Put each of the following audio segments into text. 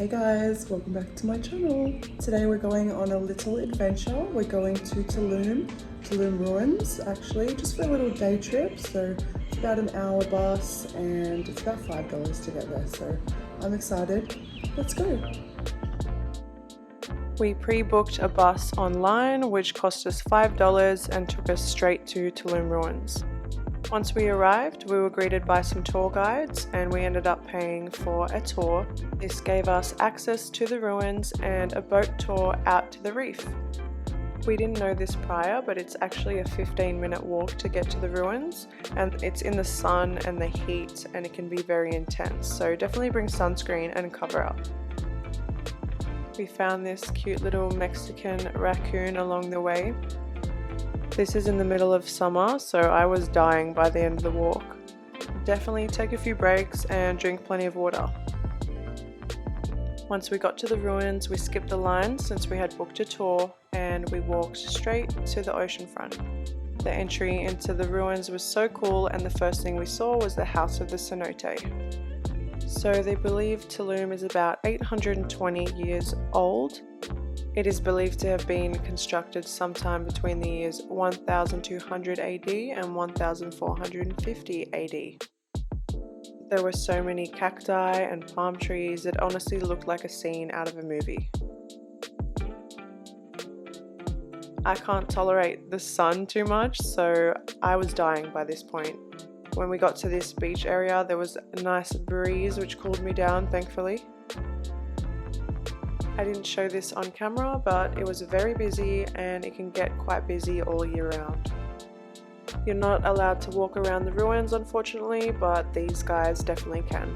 Hey guys, welcome back to my channel. Today we're going on a little adventure. We're going to Tulum Ruins actually, just for a little day trip. So it's about an hour bus and it's about $5 to get there. So I'm excited. Let's go. We pre-booked a bus online which cost us $5 and took us straight to Tulum Ruins. Once we arrived, we were greeted by some tour guides and we ended up paying for a tour. This gave us access to the ruins and a boat tour out to the reef. We didn't know this prior, but it's actually a 15-minute walk to get to the ruins, and it's in the sun and the heat and it can be very intense, so definitely bring sunscreen and cover up. We found this cute little Mexican raccoon along the way. This is in the middle of summer, so I was dying by the end of the walk. Definitely take a few breaks and drink plenty of water. Once we got to the ruins, we skipped the line since we had booked a tour and we walked straight to the ocean front. The entry into the ruins was so cool, and the first thing we saw was the House of the Cenote. So they believe Tulum is about 820 years old. It is believed to have been constructed sometime between the years 1200 AD and 1450 AD. There were so many cacti and palm trees, it honestly looked like a scene out of a movie. I can't tolerate the sun too much, so I was dying by this point. When we got to this beach area, there was a nice breeze which cooled me down, thankfully. I didn't show this on camera, but it was very busy and it can get quite busy all year round. You're not allowed to walk around the ruins, unfortunately, but these guys definitely can.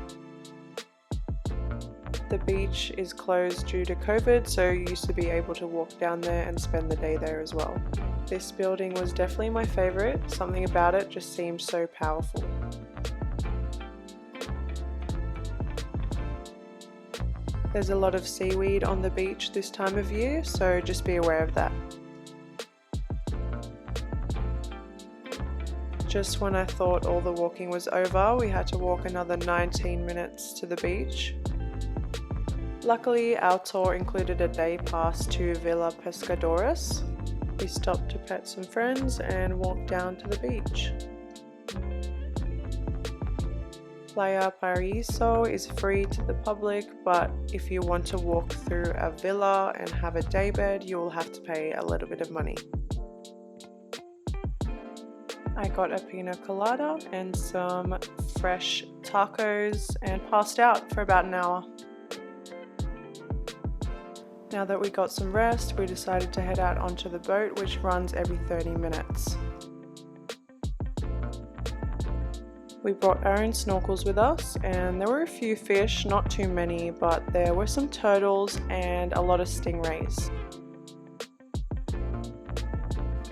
The beach is closed due to COVID, so you used to be able to walk down there and spend the day there as well. This building was definitely my favorite. Something about it just seemed so powerful. There's a lot of seaweed on the beach this time of year, so just be aware of that. Just when I thought all the walking was over, we had to walk another 19 minutes to the beach. Luckily, our tour included a day pass to Villa Pescadores. We stopped to pet some friends and walked down to the beach. Playa Paraiso is free to the public, but if you want to walk through a villa and have a daybed, you will have to pay a little bit of money. I got a pina colada and some fresh tacos and passed out for about an hour. Now that we got some rest, we decided to head out onto the boat, which runs every 30 minutes. We brought our own snorkels with us, and there were a few fish, not too many, but there were some turtles and a lot of stingrays.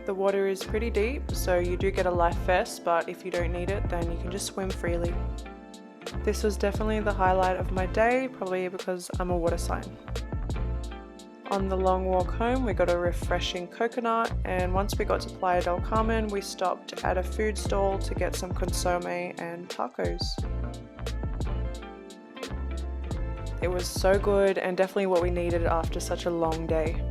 The water is pretty deep, so you do get a life vest, but if you don't need it, then you can just swim freely. This was definitely the highlight of my day, probably because I'm a water sign. On the long walk home, we got a refreshing coconut, and once we got to Playa del Carmen, we stopped at a food stall to get some consomme and tacos. It was so good and definitely what we needed after such a long day.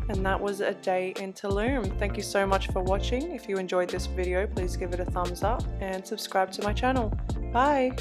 And that was a day in Tulum. Thank you so much for watching. If you enjoyed this video, please give it a thumbs up and subscribe to my channel. Bye!